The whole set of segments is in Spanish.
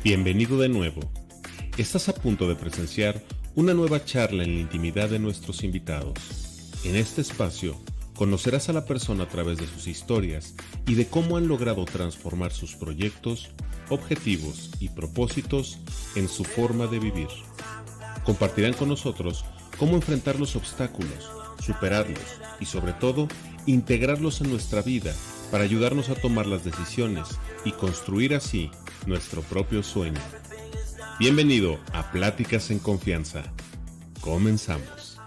Bienvenido de nuevo. Estás a punto de presenciar una nueva charla en la intimidad de nuestros invitados. En este espacio, conocerás a la persona a través de sus historias y de cómo han logrado transformar sus proyectos, objetivos y propósitos en su forma de vivir. Compartirán con nosotros cómo enfrentar los obstáculos, superarlos y sobre todo, integrarlos en nuestra vida para ayudarnos a tomar las decisiones y construir así nuestro propio sueño. Bienvenido a Pláticas en Confianza. Comenzamos.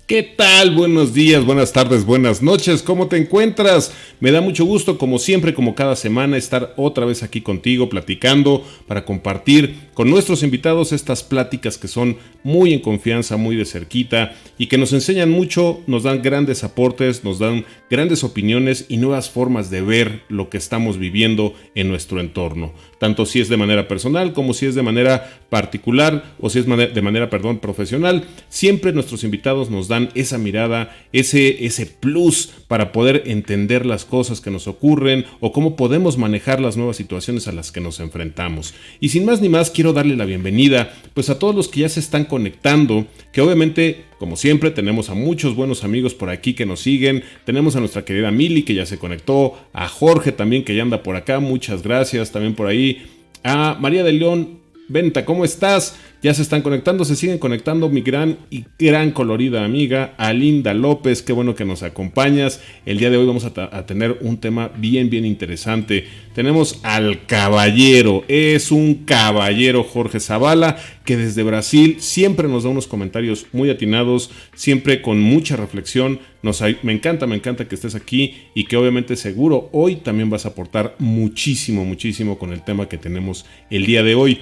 ¿Qué tal? Buenos días, buenas tardes, buenas noches. ¿Cómo te encuentras? Me da mucho gusto, como siempre, como cada semana, estar otra vez aquí contigo platicando para compartir con nuestros invitados estas pláticas que son muy en confianza, muy de cerquita y que nos enseñan mucho, nos dan grandes aportes, nos dan grandes opiniones y nuevas formas de ver lo que estamos viviendo en nuestro entorno. Tanto si es de manera personal como si es de manera particular o si es de manera profesional. Siempre nuestros invitados nos dan esa mirada, ese plus para poder entender las cosas que nos ocurren o cómo podemos manejar las nuevas situaciones a las que nos enfrentamos. Y sin más ni más, quiero darle la bienvenida pues a todos los que ya se están conectando, que obviamente, como siempre, tenemos a muchos buenos amigos por aquí que nos siguen. Tenemos a nuestra querida Mili, que ya se conectó, a Jorge también, que ya anda por acá, muchas gracias, también por ahí, a María de León Venta, ¿cómo estás? Ya se están conectando, se siguen conectando mi gran colorida amiga, a Linda López, qué bueno que nos acompañas. El día de hoy vamos a tener un tema bien interesante. Tenemos al caballero, es un caballero Jorge Zavala, que desde Brasil siempre nos da unos comentarios muy atinados, siempre con mucha reflexión. Me encanta que estés aquí y que obviamente seguro hoy también vas a aportar muchísimo con el tema que tenemos el día de hoy.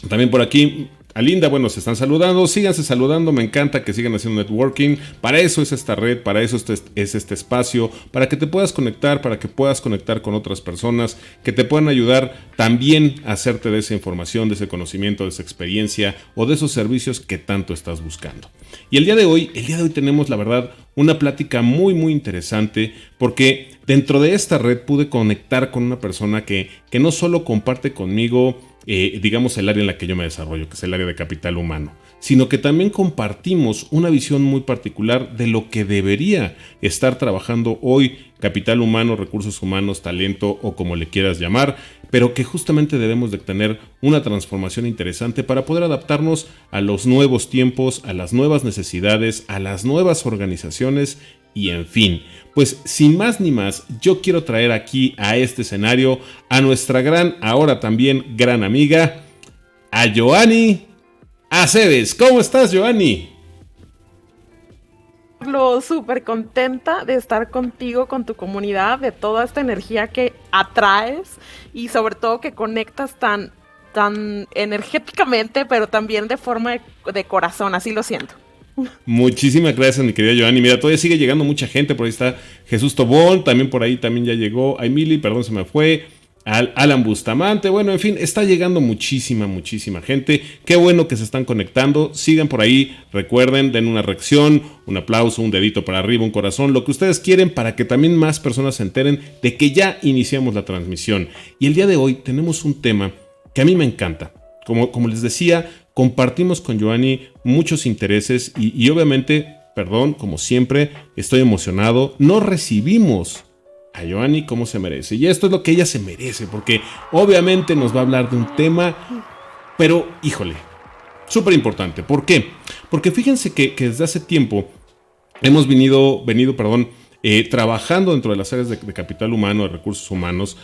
También por aquí, a Linda, bueno, se están saludando, síganse saludando, me encanta que sigan haciendo networking, para eso es esta red, para eso es este espacio, para que te puedas conectar, para que puedas conectar con otras personas que te puedan ayudar también a hacerte de esa información, de ese conocimiento, de esa experiencia o de esos servicios que tanto estás buscando. Y el día de hoy tenemos, la verdad, una plática muy interesante, porque dentro de esta red pude conectar con una persona que no solo comparte conmigo digamos el área en la que yo me desarrollo, que es el área de capital humano, sino que también compartimos una visión muy particular de lo que debería estar trabajando hoy capital humano, recursos humanos, talento o como le quieras llamar, pero que justamente debemos de tener una transformación interesante para poder adaptarnos a los nuevos tiempos, a las nuevas necesidades, a las nuevas organizaciones y en fin. Pues sin más ni más, yo quiero traer aquí a este escenario a nuestra ahora también gran amiga, a Joanny Aceves. ¿Cómo estás, Joanny? Súper contenta de estar contigo, con tu comunidad, de toda esta energía que atraes y sobre todo que conectas tan energéticamente, pero también de forma de corazón, así lo siento. Muchísimas gracias, mi querida Joanny. Mira, todavía sigue llegando mucha gente. Por ahí está Jesús Tobón, también por ahí también ya llegó. Emily, perdón, se me fue. Alan Bustamante, bueno, en fin, está llegando muchísima gente. Qué bueno que se están conectando. Sigan por ahí, recuerden, den una reacción, un aplauso, un dedito para arriba, un corazón, lo que ustedes quieren para que también más personas se enteren de que ya iniciamos la transmisión. Y el día de hoy tenemos un tema que a mí me encanta. Como les decía, compartimos con Joanny muchos intereses y obviamente, perdón, como siempre, estoy emocionado. No recibimos a Joanny como se merece. Y esto es lo que ella se merece, porque obviamente nos va a hablar de un tema, pero híjole, súper importante. ¿Por qué? Porque fíjense que desde hace tiempo hemos venido, trabajando dentro de las áreas de capital humano, de recursos humanos,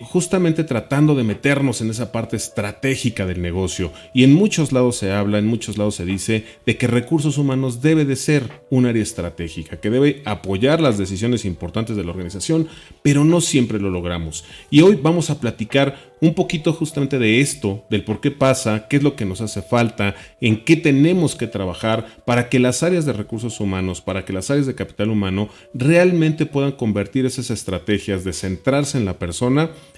justamente tratando de meternos en esa parte estratégica del negocio. Y en muchos lados se habla, en muchos lados se dice de que recursos humanos debe de ser un área estratégica, que debe apoyar las decisiones importantes de la organización, pero no siempre lo logramos. Y hoy vamos a platicar un poquito justamente de esto, del por qué pasa, qué es lo que nos hace falta, en qué tenemos que trabajar para que las áreas de recursos humanos, para que las áreas de capital humano realmente puedan convertir esas estrategias de centrarse en la persona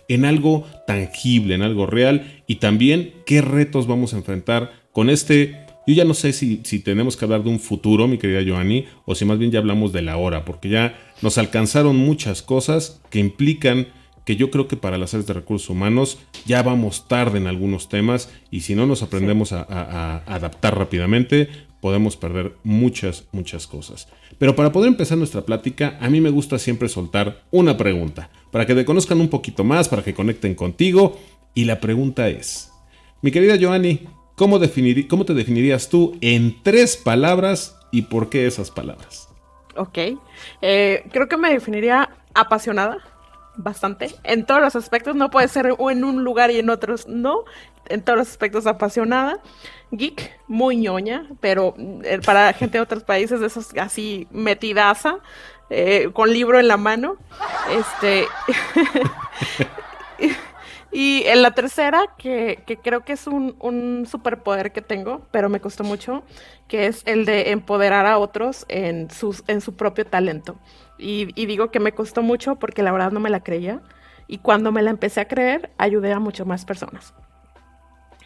en algo tangible, en algo real, y también qué retos vamos a enfrentar con este Yo ya no sé si tenemos que hablar de un futuro, mi querida Joanny, o si más bien ya hablamos de la hora, porque ya nos alcanzaron muchas cosas que implican que yo creo que para las áreas de recursos humanos ya vamos tarde en algunos temas y si no nos Sí. aprendemos a adaptar rápidamente, podemos perder muchas cosas. Pero para poder empezar nuestra plática, a mí me gusta siempre soltar una pregunta, para que te conozcan un poquito más, para que conecten contigo, y la pregunta es, mi querida Joanny, ¿cómo te definirías tú en 3 palabras y por qué esas palabras? Ok. Creo que me definiría apasionada, bastante. En todos los aspectos, no puede ser o en un lugar y en otros no. En todos los aspectos apasionada. Geek, muy ñoña, pero para gente de otros países, de esos así metidaza, con libro en la mano. Este. Y en la tercera, que creo que es un superpoder que tengo, pero me costó mucho, que es el de empoderar a otros en su propio talento. Y digo que me costó mucho porque la verdad no me la creía. Y cuando me la empecé a creer, ayudé a mucho más personas.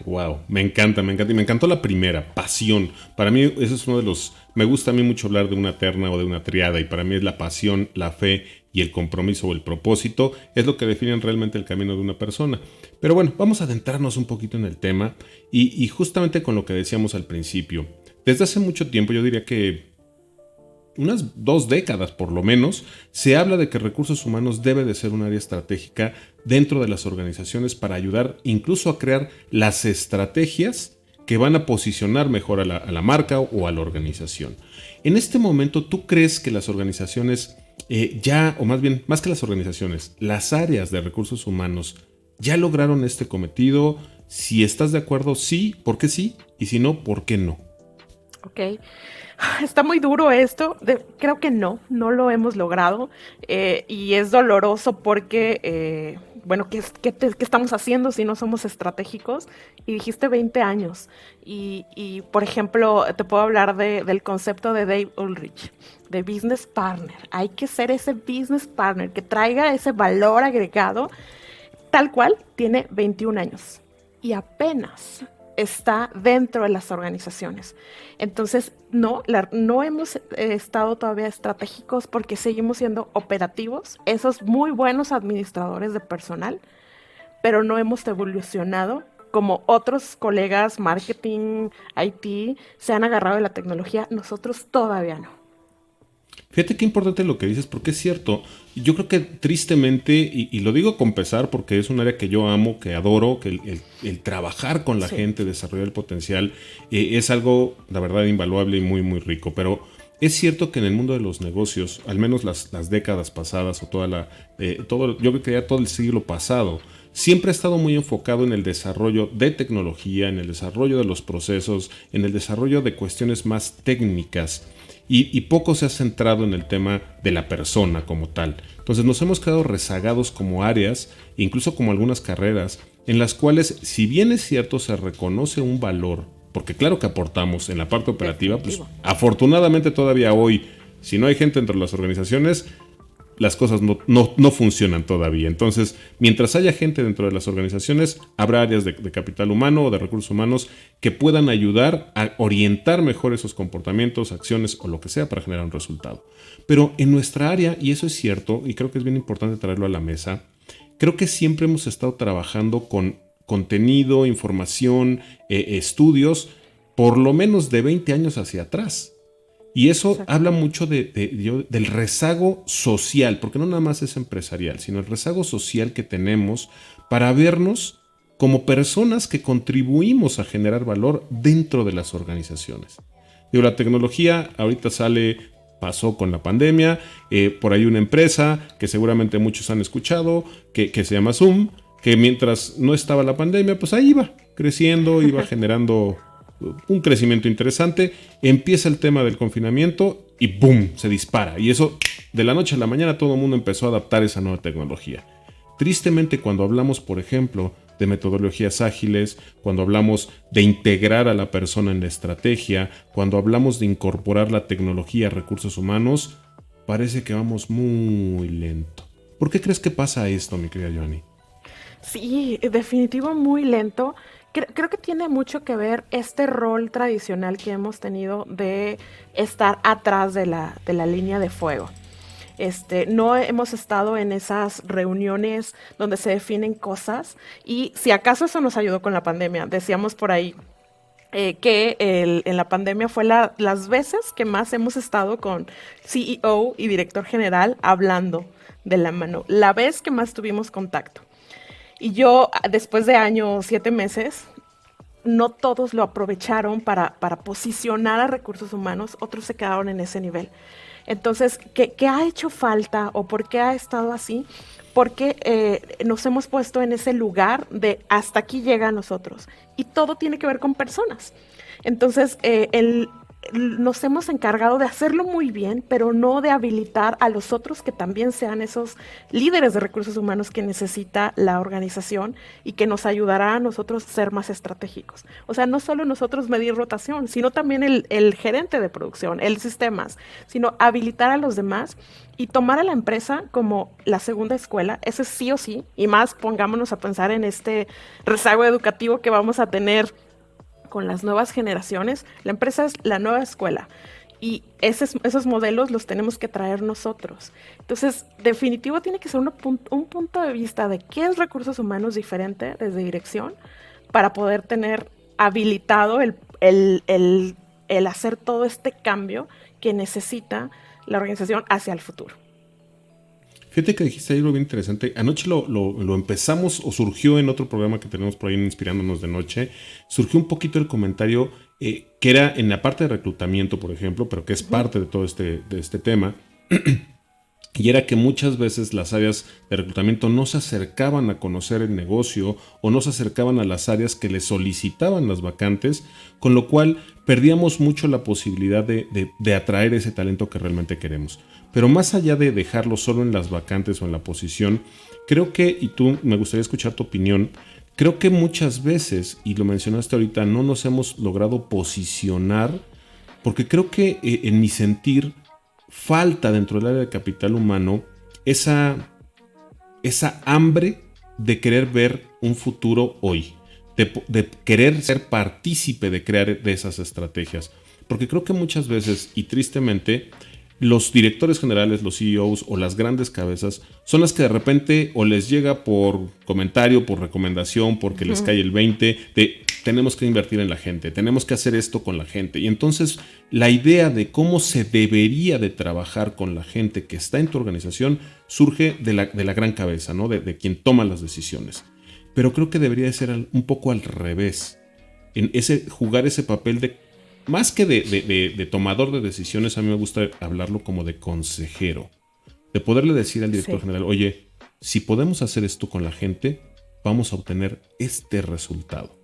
Wow, me encanta. Y me encantó la primera, pasión. Para mí, eso es uno de los. Me gusta a mí mucho hablar de una terna o de una triada, y para mí es la pasión, la fe y el compromiso o el propósito, es lo que definen realmente el camino de una persona. Pero bueno, vamos a adentrarnos un poquito en el tema, y justamente con lo que decíamos al principio. Desde hace mucho tiempo, yo diría que unas 2 décadas por lo menos, se habla de que recursos humanos debe de ser un área estratégica dentro de las organizaciones para ayudar incluso a crear las estrategias que van a posicionar mejor a la marca o a la organización. En este momento, ¿tú crees que las organizaciones o más bien, más que las organizaciones, las áreas de recursos humanos ya lograron este cometido? Si estás de acuerdo, sí, ¿por qué sí? Y si no, ¿por qué no? Ok. Está muy duro esto. Creo que no, no lo hemos logrado. Y es doloroso porque, bueno, ¿qué estamos haciendo si no somos estratégicos? Y dijiste 20 años. Por ejemplo, te puedo hablar del concepto de Dave Ulrich, de business partner. Hay que ser ese business partner que traiga ese valor agregado. Tal cual, tiene 21 años y apenas está dentro de las organizaciones. Entonces, no hemos estado todavía estratégicos porque seguimos siendo operativos, esos muy buenos administradores de personal, pero no hemos evolucionado como otros colegas, marketing, IT, se han agarrado de la tecnología, nosotros todavía no. Fíjate qué importante lo que dices, porque es cierto. Yo creo que tristemente, y lo digo con pesar porque es un área que yo amo, que adoro, que el trabajar con la Sí, gente, desarrollar el potencial, es algo, la verdad, invaluable y muy rico. Pero es cierto que en el mundo de los negocios, al menos las décadas pasadas o yo creo que ya todo el siglo pasado, siempre ha estado muy enfocado en el desarrollo de tecnología, en el desarrollo de los procesos, en el desarrollo de cuestiones más técnicas y poco se ha centrado en el tema de la persona como tal. Entonces nos hemos quedado rezagados como áreas, incluso como algunas carreras, en las cuales, si bien es cierto, se reconoce un valor, porque claro que aportamos en la parte operativa, pues definitivo. afortunadamente todavía hoy, si no hay gente entre las organizaciones, las cosas no funcionan todavía. Entonces, mientras haya gente dentro de las organizaciones, habrá áreas de capital humano o de recursos humanos que puedan ayudar a orientar mejor esos comportamientos, acciones o lo que sea para generar un resultado. Pero en nuestra área, y eso es cierto, y creo que es bien importante traerlo a la mesa, creo que siempre hemos estado trabajando con contenido, información, estudios, por lo menos de 20 años hacia atrás. Y eso habla Exactamente. mucho del rezago social, porque no nada más es empresarial, sino el rezago social que tenemos para vernos como personas que contribuimos a generar valor dentro de las organizaciones. Digo, la tecnología ahorita pasó con la pandemia, por ahí una empresa que seguramente muchos han escuchado, que se llama Zoom, que mientras no estaba la pandemia, pues ahí iba creciendo, iba generando un crecimiento interesante, empieza el tema del confinamiento y ¡boom! Se dispara. Y eso, de la noche a la mañana, todo el mundo empezó a adaptar esa nueva tecnología. Tristemente, cuando hablamos, por ejemplo, de metodologías ágiles, cuando hablamos de integrar a la persona en la estrategia, cuando hablamos de incorporar la tecnología a recursos humanos, parece que vamos muy lento. ¿Por qué crees que pasa esto, mi querida Johnny? Sí, definitivo muy lento. Creo que tiene mucho que ver este rol tradicional que hemos tenido de estar atrás de la línea de fuego. No hemos estado en esas reuniones donde se definen cosas y si acaso eso nos ayudó con la pandemia. Decíamos por ahí en la pandemia fue las veces que más hemos estado con CEO y director general hablando de la mano, la vez que más tuvimos contacto. Y yo, después de años, 7 meses, no todos lo aprovecharon para posicionar a recursos humanos, otros se quedaron en ese nivel. Entonces, ¿qué ha hecho falta o por qué ha estado así? Porque nos hemos puesto en ese lugar de hasta aquí llega a nosotros. Y todo tiene que ver con personas. Entonces, nos hemos encargado de hacerlo muy bien, pero no de habilitar a los otros que también sean esos líderes de recursos humanos que necesita la organización y que nos ayudará a nosotros ser más estratégicos. O sea, no solo nosotros medir rotación, sino también el gerente de producción, el sistemas, sino habilitar a los demás y tomar a la empresa como la segunda escuela, ese sí o sí, y más pongámonos a pensar en este rezago educativo que vamos a tener con las nuevas generaciones. La empresa es la nueva escuela y esos modelos los tenemos que traer nosotros. Entonces, definitivo tiene que ser un punto de vista de qué es recursos humanos diferente desde dirección para poder tener habilitado el hacer todo este cambio que necesita la organización hacia el futuro. Fíjate que dijiste algo bien interesante. Anoche lo empezamos o surgió en otro programa que tenemos por ahí en Inspirándonos de Noche. Surgió un poquito el comentario que era en la parte de reclutamiento, por ejemplo, pero que es parte de todo de este tema. Y era que muchas veces las áreas de reclutamiento no se acercaban a conocer el negocio o no se acercaban a las áreas que les solicitaban las vacantes, con lo cual perdíamos mucho la posibilidad de atraer ese talento que realmente queremos. Pero más allá de dejarlo solo en las vacantes o en la posición, creo que, y tú me gustaría escuchar tu opinión, creo que muchas veces, y lo mencionaste ahorita, no nos hemos logrado posicionar, porque creo que en mi sentir falta dentro del área de capital humano esa hambre de querer ver un futuro hoy, de querer ser partícipe de crear de esas estrategias. Porque creo que muchas veces, y tristemente, los directores generales, los CEOs o las grandes cabezas son las que de repente o les llega por comentario, por recomendación, porque les cae el 20 de tenemos que invertir en la gente, tenemos que hacer esto con la gente. Y entonces la idea de cómo se debería de trabajar con la gente que está en tu organización surge de la gran cabeza, ¿no? De quien toma las decisiones. Pero creo que debería de ser un poco al revés. En jugar ese papel de más que de tomador de decisiones, a mí me gusta hablarlo como de consejero. De poderle decir al director general, oye, si podemos hacer esto con la gente, vamos a obtener este resultado.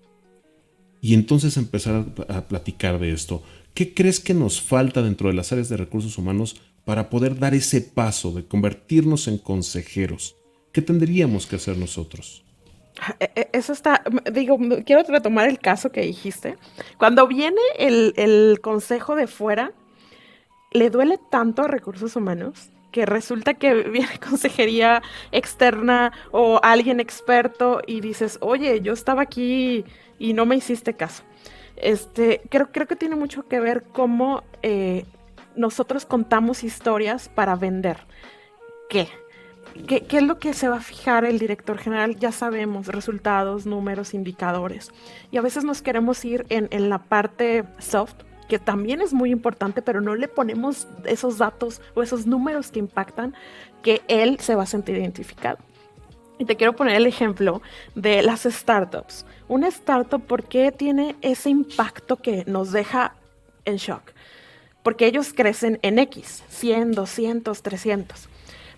Y entonces empezar a platicar de esto. ¿Qué crees que nos falta dentro de las áreas de recursos humanos para poder dar ese paso de convertirnos en consejeros? ¿Qué tendríamos que hacer nosotros? Eso está, quiero retomar el caso que dijiste. Cuando viene el consejo de fuera, le duele tanto a recursos humanos que resulta que viene consejería externa o alguien experto y dices, oye, yo estaba aquí y no me hiciste caso. Creo que tiene mucho que ver cómo nosotros contamos historias para vender. ¿Qué es lo que se va a fijar el director general? Ya sabemos, resultados, números, indicadores. Y a veces nos queremos ir en la parte soft, que también es muy importante, pero no le ponemos esos datos o esos números que impactan, que él se va a sentir identificado. Y te quiero poner el ejemplo de las startups. Una startup, ¿por qué tiene ese impacto que nos deja en shock? Porque ellos crecen en X, 100, 200, 300.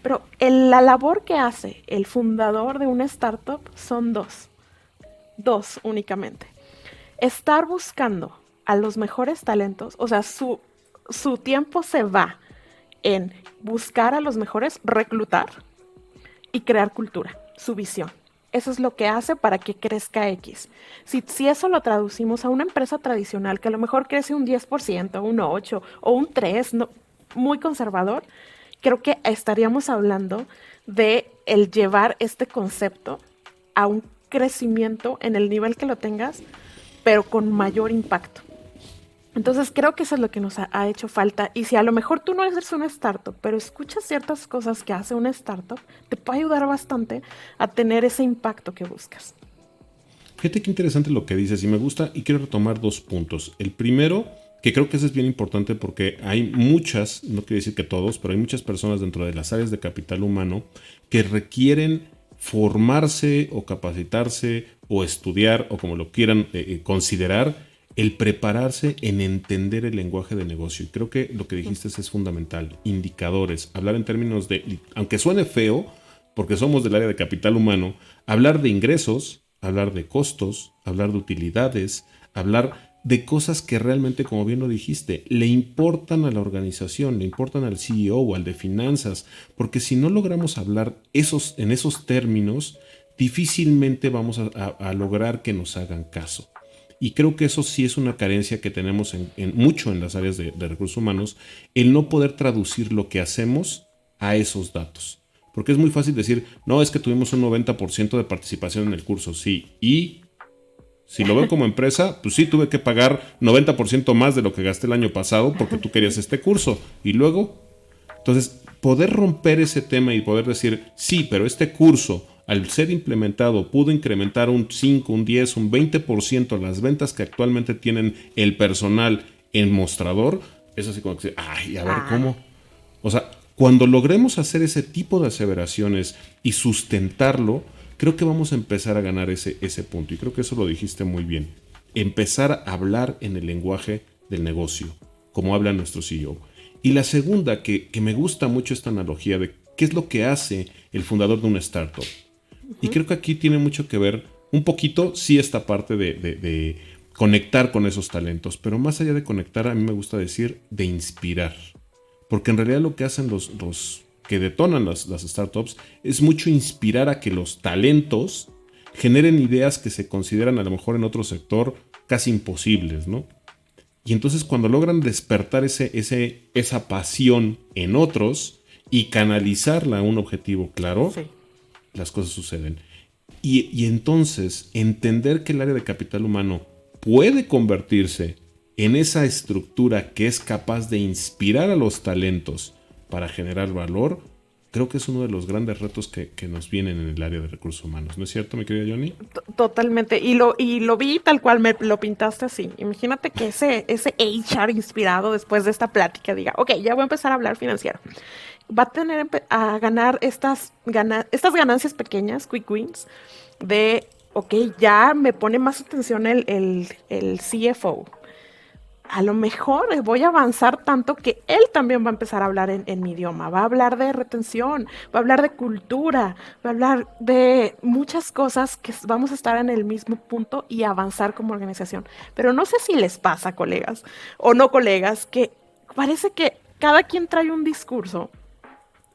Pero la labor que hace el fundador de una startup son dos únicamente. Estar buscando a los mejores talentos, o sea, su tiempo se va en buscar a los mejores, reclutar y crear cultura, su visión. Eso es lo que hace para que crezca X. Si eso lo traducimos a una empresa tradicional que a lo mejor crece un 10%, un 8% o un 3%, no, muy conservador, creo que estaríamos hablando de el llevar este concepto a un crecimiento en el nivel que lo tengas, pero con mayor impacto. Entonces creo que eso es lo que nos ha hecho falta. Y si a lo mejor tú no eres una startup, pero escuchas ciertas cosas que hace una startup, te puede ayudar bastante a tener ese impacto que buscas. Fíjate qué interesante lo que dices y me gusta y quiero retomar 2 puntos. El primero, que creo que ese es bien importante porque hay muchas, no quiero decir que todos, pero hay muchas personas dentro de las áreas de capital humano que requieren formarse o capacitarse o estudiar o como lo quieran considerar, el prepararse en entender el lenguaje de negocio. Y creo que lo que dijiste es fundamental. Indicadores, hablar en términos de, aunque suene feo, porque somos del área de capital humano, hablar de ingresos, hablar de costos, hablar de utilidades, hablar de cosas que realmente, como bien lo dijiste, le importan a la organización, le importan al CEO o al de finanzas, porque si no logramos hablar en esos términos, difícilmente vamos a lograr que nos hagan caso. Y creo que eso sí es una carencia que tenemos mucho en las áreas de recursos humanos, el no poder traducir lo que hacemos a esos datos. Porque es muy fácil decir, no, es que tuvimos un 90% de participación en el curso, sí. Y si lo veo como empresa, pues sí tuve que pagar 90% más de lo que gasté el año pasado porque tú querías este curso. Y luego, entonces, poder romper ese tema y poder decir, sí, pero este curso, al ser implementado, pudo incrementar un 5, un 10, un 20% las ventas que actualmente tienen el personal en mostrador, es así como que, ay, a ver cómo. O sea, cuando logremos hacer ese tipo de aseveraciones y sustentarlo, creo que vamos a empezar a ganar ese punto. Y creo que eso lo dijiste muy bien. Empezar a hablar en el lenguaje del negocio, como habla nuestro CEO. Y la segunda, que me gusta mucho esta analogía de qué es lo que hace el fundador de una startup. Y creo que aquí tiene mucho que ver un poquito, sí, esta parte de conectar con esos talentos. Pero más allá de conectar, a mí me gusta decir de inspirar. Porque en realidad lo que hacen los que detonan las startups es mucho inspirar a que los talentos generen ideas que se consideran a lo mejor en otro sector casi imposibles, ¿no? Y entonces cuando logran despertar esa pasión en otros y canalizarla a un objetivo claro, sí, las cosas suceden. Y entonces entender que el área de capital humano puede convertirse en esa estructura que es capaz de inspirar a los talentos para generar valor, creo que es uno de los grandes retos que nos vienen en el área de recursos humanos. ¿No es cierto, mi querida Johnny? Totalmente. Y lo vi tal cual me lo pintaste así. Imagínate que ese HR inspirado después de esta plática diga, ok, ya voy a empezar a hablar financiero. Va a tener a ganar estas ganancias pequeñas, quick wins, de, ok, ya me pone más atención el CFO. A lo mejor voy a avanzar tanto que él también va a empezar a hablar en mi idioma, va a hablar de retención, va a hablar de cultura, va a hablar de muchas cosas que vamos a estar en el mismo punto y avanzar como organización. Pero no sé si les pasa, colegas o no colegas, que parece que cada quien trae un discurso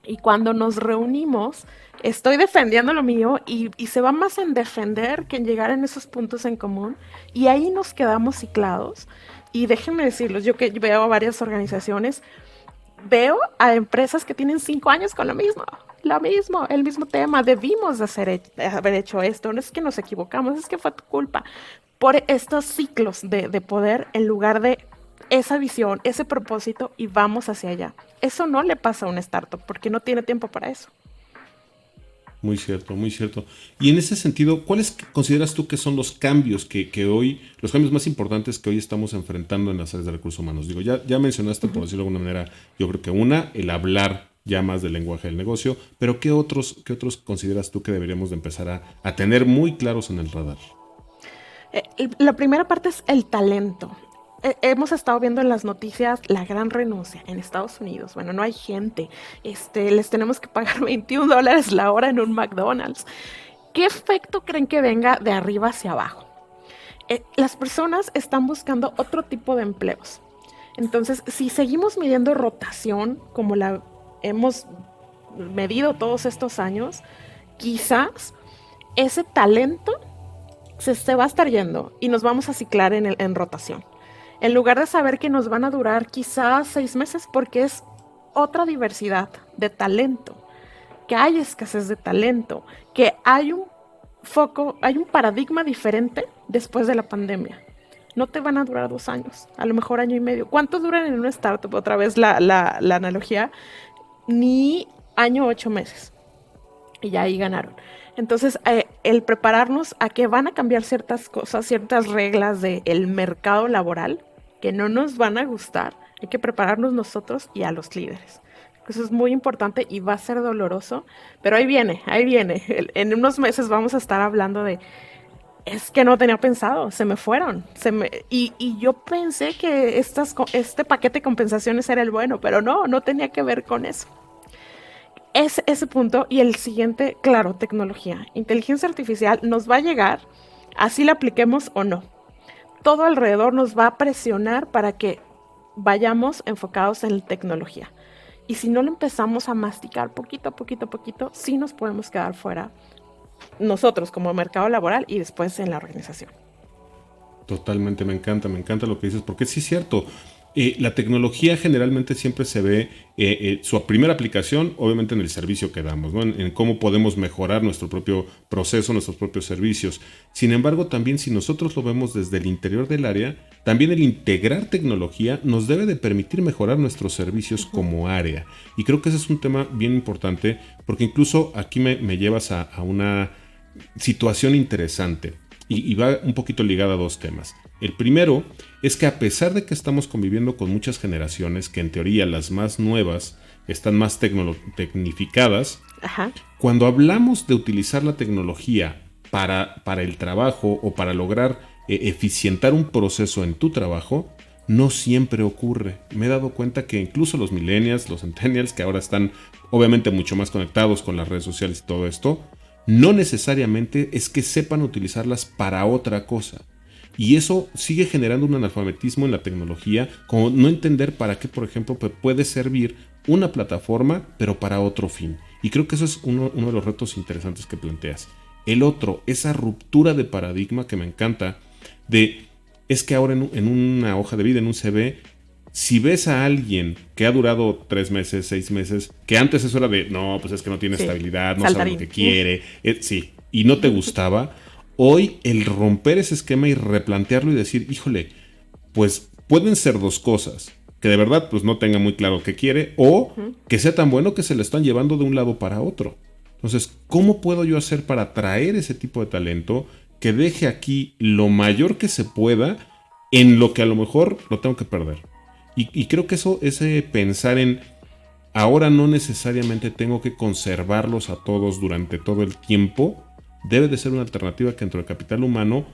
y cuando nos reunimos estoy defendiendo lo mío y se va más en defender que en llegar en esos puntos en común y ahí nos quedamos ciclados. Y déjenme decirlos, yo que veo a varias organizaciones, veo a empresas que tienen 5 años con lo mismo, el mismo tema. Debimos haber hecho esto, no es que nos equivocamos, es que fue tu culpa. Por estos ciclos de poder en lugar de esa visión, ese propósito y vamos hacia allá. Eso no le pasa a una startup porque no tiene tiempo para eso. Muy cierto, muy cierto. Y en ese sentido, ¿cuáles consideras tú que son los cambios que hoy, los cambios más importantes que hoy estamos enfrentando en las áreas de recursos humanos? Digo, ya mencionaste, por decirlo de alguna manera, yo creo que el hablar ya más del lenguaje del negocio, pero ¿qué otros consideras tú que deberíamos de empezar a tener muy claros en el radar? La primera parte es el talento. Hemos estado viendo en las noticias la gran renuncia en Estados Unidos. Bueno, no hay gente. Les tenemos que pagar $21 la hora en un McDonald's. ¿Qué efecto creen que venga de arriba hacia abajo? Las personas están buscando otro tipo de empleos. Entonces, si seguimos midiendo rotación como la hemos medido todos estos años, quizás ese talento se va a estar yendo y nos vamos a ciclar en rotación. En lugar de saber que nos van a durar quizás 6 meses porque es otra diversidad de talento, que hay escasez de talento, que hay foco, hay un paradigma diferente después de la pandemia. No te van a durar 2 años, a lo mejor año y medio. ¿Cuánto duran en una startup? Otra vez la analogía, ni año 8 meses. Y ya ahí ganaron. Entonces, el prepararnos a que van a cambiar ciertas cosas, ciertas reglas del mercado laboral que no nos van a gustar, hay que prepararnos nosotros y a los líderes. Eso es muy importante y va a ser doloroso, pero ahí viene, ahí viene. En unos meses vamos a estar hablando de, es que no tenía pensado, se me fueron. Y yo pensé que este paquete de compensaciones era el bueno, pero no tenía que ver con eso. Es ese punto y el siguiente, claro, tecnología. Inteligencia artificial nos va a llegar, así la apliquemos o no. Todo alrededor nos va a presionar para que vayamos enfocados en la tecnología. Y si no lo empezamos a masticar poquito a poquito a poquito, sí nos podemos quedar fuera nosotros como mercado laboral y después en la organización. Totalmente, me encanta lo que dices, porque sí es cierto. La tecnología generalmente siempre se ve su primera aplicación, obviamente en el servicio que damos, ¿no? En cómo podemos mejorar nuestro propio proceso, nuestros propios servicios. Sin embargo, también si nosotros lo vemos desde el interior del área, también el integrar tecnología nos debe de permitir mejorar nuestros servicios como área. Y creo que ese es un tema bien importante, porque incluso aquí me llevas a una situación interesante. Y va un poquito ligada a dos temas. El primero es que a pesar de que estamos conviviendo con muchas generaciones, que en teoría las más nuevas están más tecnificadas, Ajá. cuando hablamos de utilizar la tecnología para el trabajo o para lograr eficientar un proceso en tu trabajo, no siempre ocurre. Me he dado cuenta que incluso los millennials, los centennials, que ahora están obviamente mucho más conectados con las redes sociales y todo esto, no necesariamente es que sepan utilizarlas para otra cosa. Y eso sigue generando un analfabetismo en la tecnología, como no entender para qué, por ejemplo, puede servir una plataforma, pero para otro fin. Y creo que eso es uno de los retos interesantes que planteas. El otro, esa ruptura de paradigma que me encanta, es que ahora en una hoja de vida, en un CV, si ves a alguien que ha durado 3 meses, 6 meses, que antes eso era de, no, pues es que no tiene estabilidad, no sabe lo que quiere, sí, y no te gustaba, hoy el romper ese esquema y replantearlo y decir, híjole, pues pueden ser dos cosas, que de verdad pues no tenga muy claro qué quiere, o que sea tan bueno que se lo están llevando de un lado para otro. Entonces, ¿cómo puedo yo hacer para atraer ese tipo de talento que deje aquí lo mayor que se pueda en lo que a lo mejor lo tengo que perder? Y creo que ese pensar en ahora no necesariamente tengo que conservarlos a todos durante todo el tiempo, debe de ser una alternativa que dentro del capital humano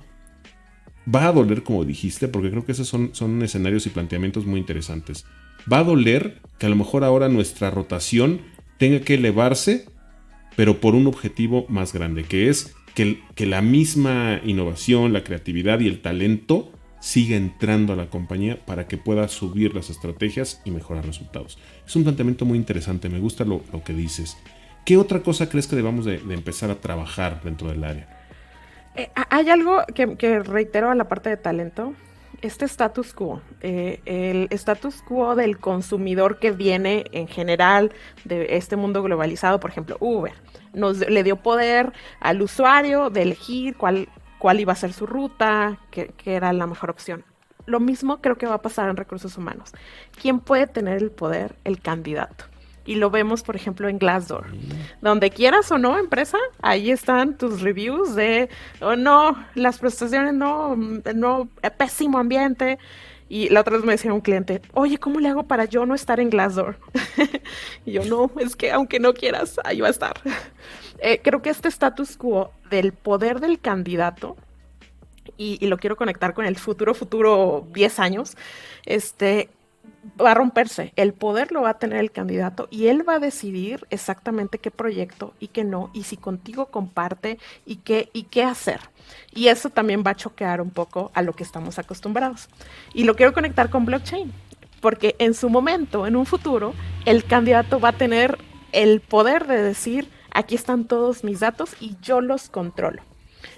va a doler, como dijiste, porque creo que esos son escenarios y planteamientos muy interesantes. Va a doler que a lo mejor ahora nuestra rotación tenga que elevarse, pero por un objetivo más grande, que es que la misma innovación, la creatividad y el talento siga entrando a la compañía para que pueda subir las estrategias y mejorar resultados. Es un planteamiento muy interesante, me gusta lo que dices. ¿Qué otra cosa crees que debamos de empezar a trabajar dentro del área? Hay algo que reitero a la parte de talento, este status quo, el status quo del consumidor que viene en general de este mundo globalizado, por ejemplo, Uber, le dio poder al usuario de elegir cuál iba a ser su ruta, que era la mejor opción. Lo mismo creo que va a pasar en recursos humanos. ¿Quién puede tener el poder? El candidato. Y lo vemos, por ejemplo, en Glassdoor. Donde quieras o no, empresa, ahí están tus reviews de, oh, no, las prestaciones no, pésimo ambiente. Y la otra vez me decía un cliente, oye, ¿cómo le hago para yo no estar en Glassdoor? Y yo, no, es que aunque no quieras, ahí va a estar. Creo que este status quo del poder del candidato, y lo quiero conectar con el futuro 10 años, va a romperse. El poder lo va a tener el candidato y él va a decidir exactamente qué proyecto y qué no, y si contigo comparte y qué hacer. Y eso también va a choquear un poco a lo que estamos acostumbrados. Y lo quiero conectar con blockchain, porque en su momento, en un futuro, el candidato va a tener el poder de decir, aquí están todos mis datos y yo los controlo.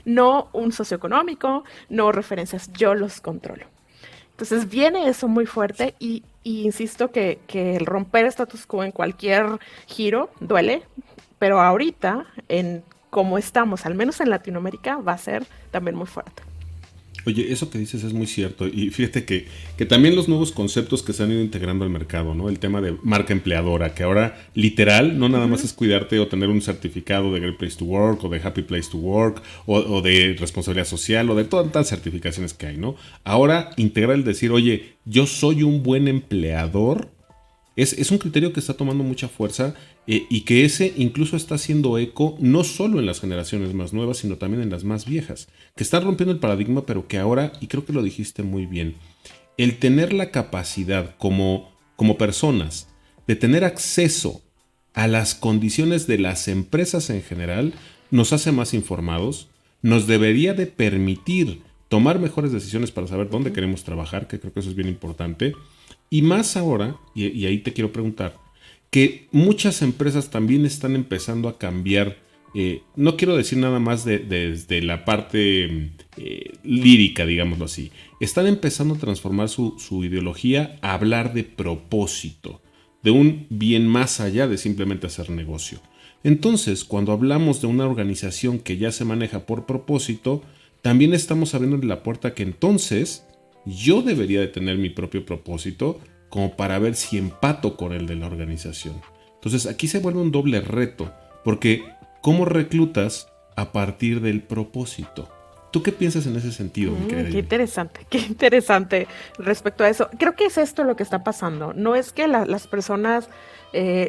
No un socioeconómico, no referencias, yo los controlo. Entonces viene eso muy fuerte y insisto que el romper status quo en cualquier giro duele, pero ahorita, en como estamos, al menos en Latinoamérica, va a ser también muy fuerte. Oye, eso que dices es muy cierto. Y fíjate que también los nuevos conceptos que se han ido integrando al mercado, ¿no? El tema de marca empleadora, que ahora literal no nada más es cuidarte o tener un certificado de Great Place to Work o de Happy Place to Work o de responsabilidad social o de todas las certificaciones que hay, ¿no? Ahora integrar el decir, oye, yo soy un buen empleador. Es un criterio que está tomando mucha fuerza y que ese incluso está haciendo eco no solo en las generaciones más nuevas, sino también en las más viejas, que están rompiendo el paradigma, pero que ahora, y creo que lo dijiste muy bien, el tener la capacidad como personas de tener acceso a las condiciones de las empresas en general nos hace más informados, nos debería de permitir tomar mejores decisiones para saber dónde queremos trabajar, que creo que eso es bien importante. Y más ahora, y ahí te quiero preguntar, que muchas empresas también están empezando a cambiar, no quiero decir nada más desde la parte lírica, digámoslo así, están empezando a transformar su ideología a hablar de propósito, de un bien más allá de simplemente hacer negocio. Entonces, cuando hablamos de una organización que ya se maneja por propósito, también estamos abriendo la puerta que entonces yo debería de tener mi propio propósito como para ver si empato con el de la organización. Entonces aquí se vuelve un doble reto, porque ¿cómo reclutas a partir del propósito? ¿Tú qué piensas en ese sentido, mi querida? Qué interesante respecto a eso. Creo que es esto lo que está pasando. No es que las personas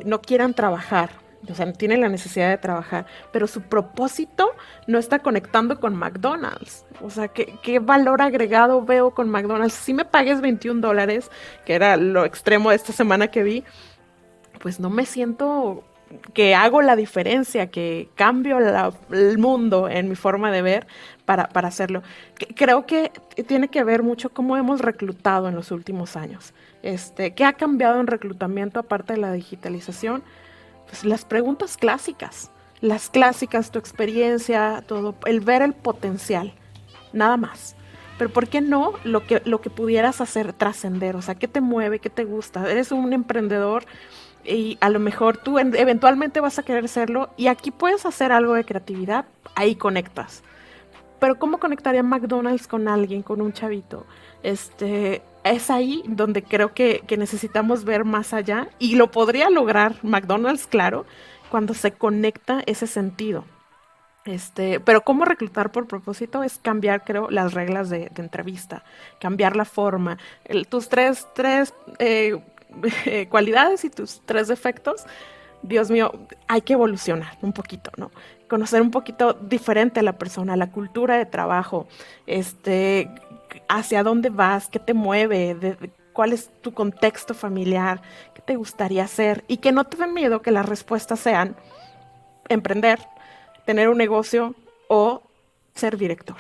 no quieran trabajar, o sea, tienen la necesidad de trabajar, pero su propósito no está conectando con McDonald's. O sea, ¿qué valor agregado veo con McDonald's? Si me pagues $21, que era lo extremo de esta semana que vi, pues no me siento que hago la diferencia, que cambio el mundo en mi forma de ver para hacerlo. Creo que tiene que ver mucho cómo hemos reclutado en los últimos años. ¿Qué ha cambiado en reclutamiento aparte de la digitalización? Pues las preguntas clásicas, tu experiencia, todo, el ver el potencial, nada más. Pero ¿por qué no lo que pudieras hacer trascender? O sea, ¿qué te mueve? ¿Qué te gusta? Eres un emprendedor y a lo mejor tú eventualmente vas a querer serlo y aquí puedes hacer algo de creatividad, ahí conectas. Pero ¿cómo conectaría McDonald's con alguien, con un chavito? Es ahí donde creo que necesitamos ver más allá y lo podría lograr McDonald's, claro, cuando se conecta ese sentido. Pero cómo reclutar por propósito es cambiar, creo, las reglas de entrevista, cambiar la forma, tus tres cualidades y tus 3 defectos. Dios mío, hay que evolucionar un poquito, ¿no? Conocer un poquito diferente a la persona, la cultura de trabajo, hacia dónde vas, qué te mueve, cuál es tu contexto familiar, qué te gustaría hacer y que no te den miedo que las respuestas sean emprender, tener un negocio o ser director.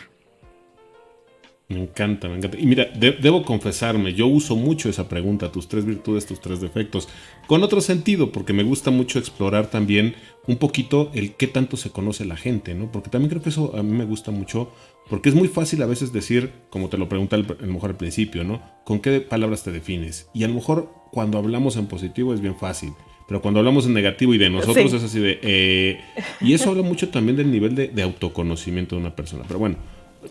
Me encanta, me encanta. Y mira, debo confesarme, yo uso mucho esa pregunta, tus 3 virtudes, tus 3 defectos, con otro sentido, porque me gusta mucho explorar también un poquito el qué tanto se conoce la gente, ¿no? Porque también creo que eso a mí me gusta mucho, porque es muy fácil a veces decir, como te lo pregunté a lo mejor al principio, ¿no? ¿Con qué palabras te defines? Y a lo mejor cuando hablamos en positivo es bien fácil, pero cuando hablamos en negativo y de nosotros Sí. es así de... y eso habla mucho también del nivel de autoconocimiento de una persona, pero bueno.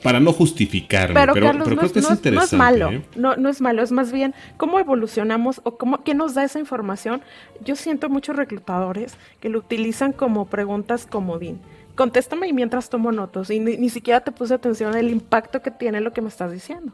Para no justificarme, Pero pero Carlos, creo que es interesante. no es malo, no es malo, es más bien cómo evolucionamos o qué nos da esa información. Yo siento muchos reclutadores que lo utilizan como preguntas comodín. Contéstame y mientras tomo notas y ni siquiera te puse atención al impacto que tiene lo que me estás diciendo.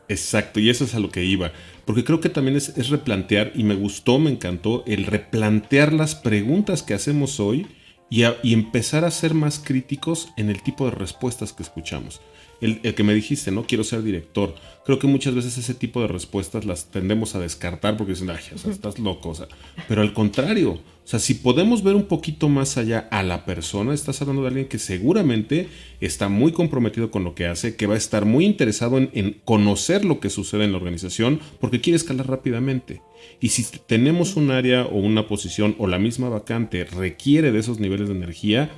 Exacto, y eso es a lo que iba. Porque creo que también es replantear, y me gustó, me encantó, el replantear las preguntas que hacemos hoy y empezar a ser más críticos en el tipo de respuestas que escuchamos. El que me dijiste, ¿no? Quiero ser director. Creo que muchas veces ese tipo de respuestas las tendemos a descartar porque dicen, ay, o sea, estás loco. O sea, pero al contrario, o sea, si podemos ver un poquito más allá a la persona, estás hablando de alguien que seguramente está muy comprometido con lo que hace, que va a estar muy interesado en conocer lo que sucede en la organización porque quiere escalar rápidamente. Y si tenemos un área o una posición o la misma vacante requiere de esos niveles de energía,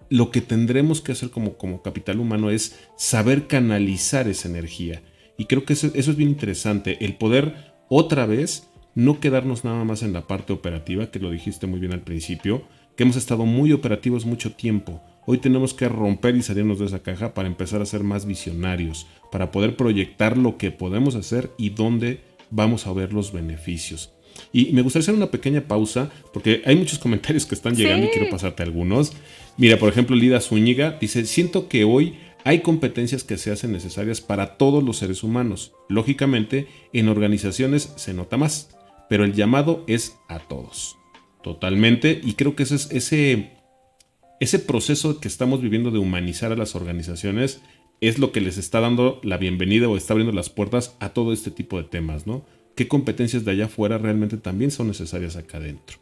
lo que tendremos que hacer como capital humano es saber canalizar esa energía. Y creo que eso es bien interesante, el poder otra vez no quedarnos nada más en la parte operativa, que lo dijiste muy bien al principio, que hemos estado muy operativos mucho tiempo. Hoy tenemos que romper y salirnos de esa caja para empezar a ser más visionarios, para poder proyectar lo que podemos hacer y dónde vamos a ver los beneficios. Y me gustaría hacer una pequeña pausa, porque hay muchos comentarios que están llegando y quiero pasarte algunos. Mira, por ejemplo, Lida Zúñiga dice: siento que hoy hay competencias que se hacen necesarias para todos los seres humanos. Lógicamente, en organizaciones se nota más, pero el llamado es a todos. Totalmente, y creo que ese proceso que estamos viviendo de humanizar a las organizaciones es lo que les está dando la bienvenida o está abriendo las puertas a todo este tipo de temas, ¿no? ¿Qué competencias de allá afuera realmente también son necesarias acá adentro?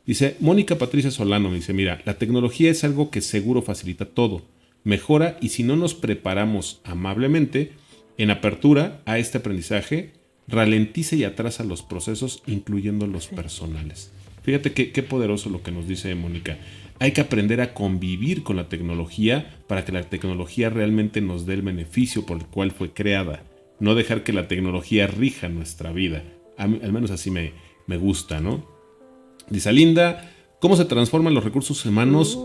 Dice Mónica Patricia Solano, dice: mira, la tecnología es algo que seguro facilita todo, mejora, y si no nos preparamos amablemente en apertura a este aprendizaje, ralentiza y atrasa los procesos, incluyendo los personales. Fíjate qué poderoso lo que nos dice Mónica. Hay que aprender a convivir con la tecnología para que la tecnología realmente nos dé el beneficio por el cual fue creada. No dejar que la tecnología rija nuestra vida. Al menos así me gusta, ¿no? Dice Linda: ¿cómo se transforman los recursos humanos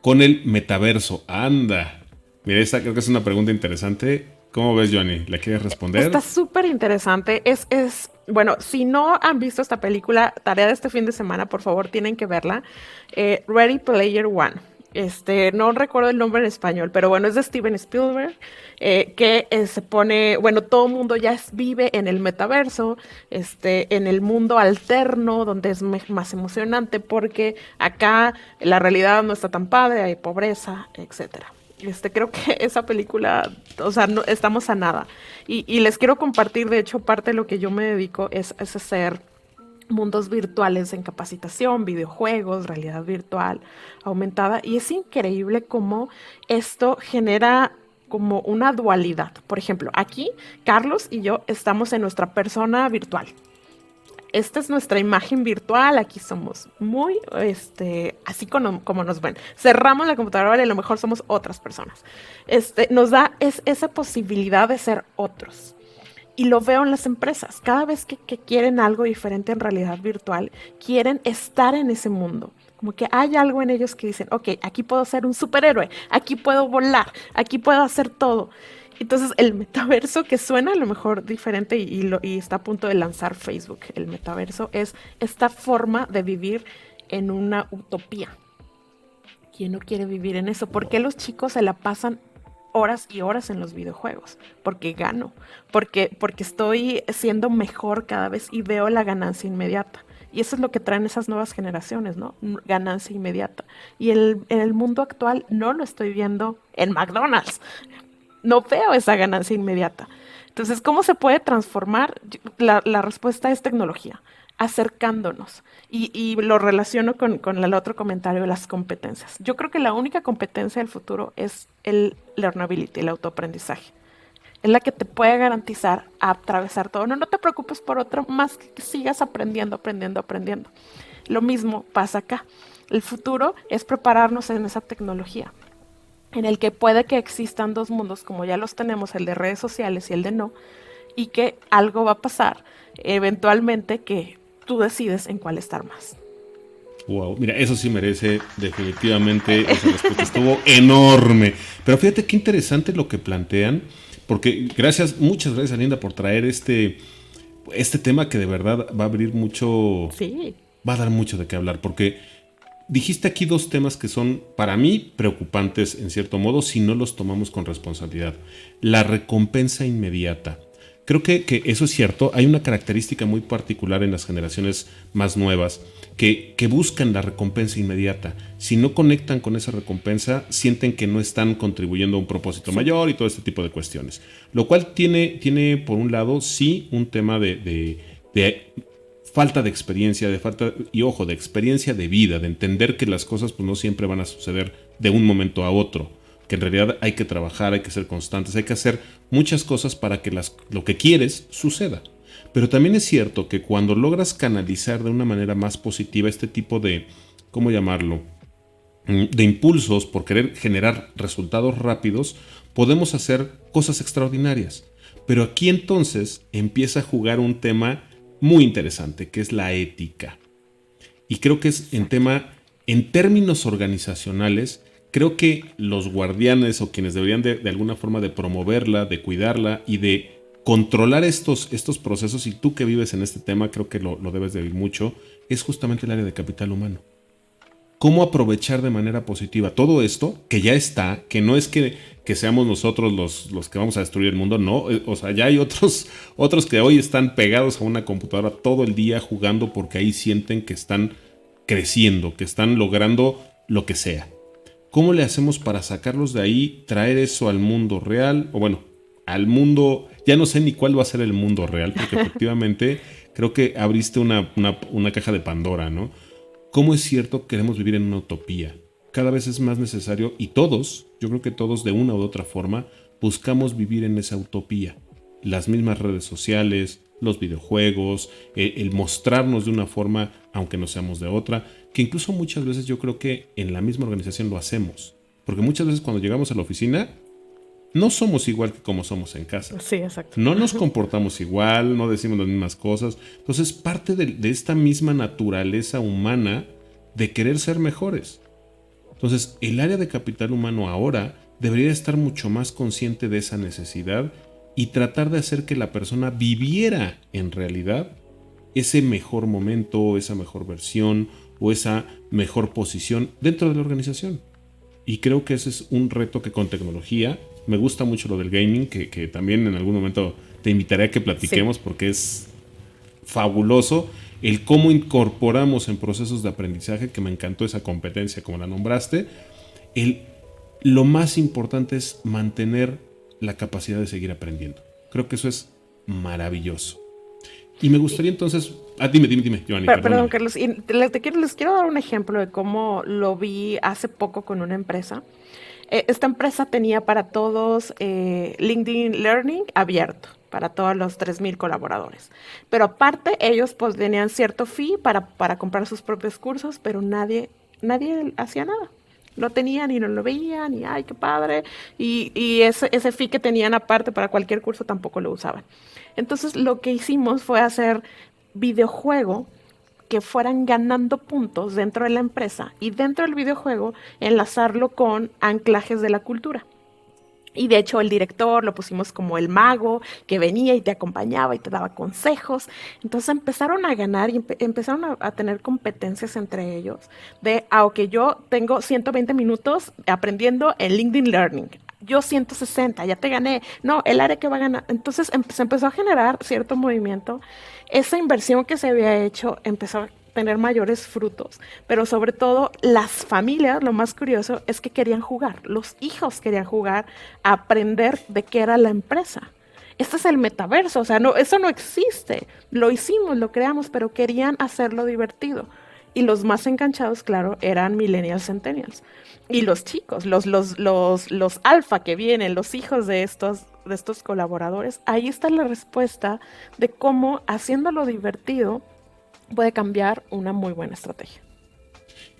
con el metaverso? Anda. Mira, esta creo que es una pregunta interesante. ¿Cómo ves, Johnny? ¿La quieres responder? Está súper interesante. Bueno, si no han visto esta película, tarea de este fin de semana, por favor, tienen que verla. Ready Player One. No recuerdo el nombre en español, pero bueno, es de Steven Spielberg, que se pone, bueno, todo el mundo ya vive en el metaverso, en el mundo alterno, donde es más emocionante, porque acá la realidad no está tan padre, hay pobreza, etcétera. Creo que esa película, o sea, no, estamos a nada. Y les quiero compartir, de hecho, parte de lo que yo me dedico es hacer mundos virtuales en capacitación, videojuegos, realidad virtual aumentada. Y es increíble cómo esto genera como una dualidad. Por ejemplo, aquí Carlos y yo estamos en nuestra persona virtual. Esta es nuestra imagen virtual, aquí somos muy, así como nos ven. Cerramos la computadora y a lo mejor somos otras personas. Nos da esa posibilidad de ser otros. Y lo veo en las empresas. Cada vez que quieren algo diferente en realidad virtual, quieren estar en ese mundo. Como que hay algo en ellos que dicen: ok, aquí puedo ser un superhéroe, aquí puedo volar, aquí puedo hacer todo. Entonces el metaverso, que suena a lo mejor diferente y está a punto de lanzar Facebook, el metaverso es esta forma de vivir en una utopía. ¿Quién no quiere vivir en eso? ¿Por qué los chicos se la pasan horas y horas en los videojuegos? Porque gano, porque estoy siendo mejor cada vez y veo la ganancia inmediata. Y eso es lo que traen esas nuevas generaciones, ¿no? Ganancia inmediata. Y en el mundo actual no lo estoy viendo en McDonald's. No veo esa ganancia inmediata. Entonces, ¿cómo se puede transformar? La respuesta es tecnología, acercándonos. Y lo relaciono con el otro comentario de las competencias. Yo creo que la única competencia del futuro es el learnability, el autoaprendizaje. Es la que te puede garantizar atravesar todo. No te preocupes por otro, más que sigas aprendiendo. Lo mismo pasa acá. El futuro es prepararnos en esa tecnología, en el que puede que existan dos mundos, como ya los tenemos, el de redes sociales y el de no, y que algo va a pasar eventualmente que tú decides en cuál estar más. Wow, mira, eso sí merece definitivamente, esa respuesta estuvo enorme. Pero fíjate qué interesante lo que plantean, porque muchas gracias, Linda, por traer este tema que de verdad va a abrir mucho, sí, va a dar mucho de qué hablar, porque dijiste aquí dos temas que son para mí preocupantes en cierto modo si no los tomamos con responsabilidad. La recompensa inmediata. Creo que eso es cierto. Hay una característica muy particular en las generaciones más nuevas que buscan la recompensa inmediata. Si no conectan con esa recompensa, sienten que no están contribuyendo a un propósito mayor y todo este tipo de cuestiones. Lo cual tiene por un lado, sí, un tema de falta de experiencia, de experiencia de vida, de entender que las cosas pues no siempre van a suceder de un momento a otro, que en realidad hay que trabajar, hay que ser constantes, hay que hacer muchas cosas para que lo que quieres suceda. Pero también es cierto que cuando logras canalizar de una manera más positiva este tipo de, ¿cómo llamarlo?, de impulsos por querer generar resultados rápidos, podemos hacer cosas extraordinarias. Pero aquí entonces empieza a jugar un tema muy interesante, que es la ética. Y creo que es en términos organizacionales, creo que los guardianes o quienes deberían de alguna forma de promoverla, de cuidarla y de controlar estos procesos, y tú que vives en este tema creo que lo debes de vivir mucho, es justamente el área de capital humano. Cómo aprovechar de manera positiva todo esto que ya está, que no es que seamos nosotros los que vamos a destruir el mundo, no, o sea, ya hay otros que hoy están pegados a una computadora todo el día jugando porque ahí sienten que están creciendo, que están logrando lo que sea. ¿Cómo le hacemos para sacarlos de ahí, traer eso al mundo real? O bueno, al mundo, ya no sé ni cuál va a ser el mundo real, porque efectivamente creo que abriste una caja de Pandora, ¿no? ¿Cómo es cierto que queremos vivir en una utopía? Cada vez es más necesario y todos, yo creo que todos de una u otra forma, buscamos vivir en esa utopía. Las mismas redes sociales, los videojuegos, el mostrarnos de una forma, aunque no seamos de otra, que incluso muchas veces yo creo que en la misma organización lo hacemos. Porque muchas veces cuando llegamos a la oficina, no somos igual que como somos en casa. Sí, exacto. No nos comportamos igual, no decimos las mismas cosas. Entonces, parte de esta misma naturaleza humana de querer ser mejores. Entonces, el área de capital humano ahora debería estar mucho más consciente de esa necesidad y tratar de hacer que la persona viviera en realidad ese mejor momento, esa mejor versión o esa mejor posición dentro de la organización. Y creo que ese es un reto que con tecnología, me gusta mucho lo del gaming, que también en algún momento te invitaré a que platiquemos, sí, porque es fabuloso el cómo incorporamos en procesos de aprendizaje, que me encantó esa competencia como la nombraste. Lo más importante es mantener la capacidad de seguir aprendiendo. Creo que eso es maravilloso. Y me gustaría entonces... dime, Giovanni. Perdón, Carlos. Les quiero dar un ejemplo de cómo lo vi hace poco con una empresa. Esta empresa tenía para todos LinkedIn Learning abierto, para todos los 3,000 colaboradores. Pero aparte, ellos pues tenían cierto fee para comprar sus propios cursos, pero nadie hacía nada. No tenían y no lo veían, y ¡ay, qué padre! Y ese fee que tenían aparte para cualquier curso tampoco lo usaban. Entonces, lo que hicimos fue hacer videojuego que fueran ganando puntos dentro de la empresa y dentro del videojuego enlazarlo con anclajes de la cultura. Y de hecho el director lo pusimos como el mago que venía y te acompañaba y te daba consejos. Entonces empezaron a ganar y empezaron a tener competencias entre ellos de, ok, yo tengo 120 minutos aprendiendo en LinkedIn Learning. Yo 160, ya te gané. No, el área que va a ganar. Entonces se empezó a generar cierto movimiento. Esa inversión que se había hecho empezó a tener mayores frutos, pero sobre todo las familias, lo más curioso es que querían jugar, los hijos querían jugar, a aprender de qué era la empresa. Este es el metaverso, o sea, no, eso no existe, lo hicimos, lo creamos, pero querían hacerlo divertido. Y los más enganchados, claro, eran millennials, centennials. Y los chicos, los alfa que vienen, los hijos de estos colaboradores, ahí está la respuesta de cómo haciéndolo divertido puede cambiar una muy buena estrategia.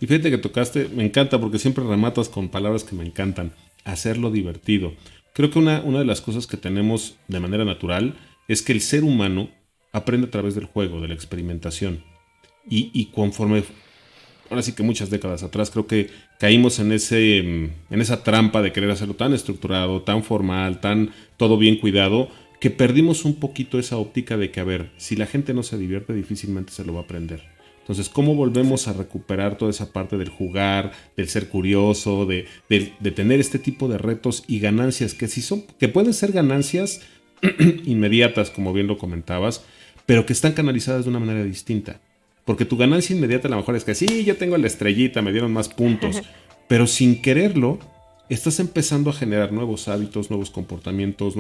Y fíjate que tocaste, me encanta porque siempre rematas con palabras que me encantan, hacerlo divertido. Creo que una de las cosas que tenemos de manera natural es que el ser humano aprende a través del juego, de la experimentación. Y conforme, ahora sí que muchas décadas atrás, creo que caímos en esa trampa de querer hacerlo tan estructurado, tan formal, tan todo bien cuidado, que perdimos un poquito esa óptica de que, a ver, si la gente no se divierte, difícilmente se lo va a aprender. Entonces, ¿cómo volvemos a recuperar toda esa parte del jugar, del ser curioso, de tener este tipo de retos y ganancias que pueden ser ganancias inmediatas, como bien lo comentabas, pero que están canalizadas de una manera distinta? Porque tu ganancia inmediata a lo mejor es que sí, yo tengo la estrellita, me dieron más puntos, pero sin quererlo, estás empezando a generar nuevos hábitos, nuevos comportamientos,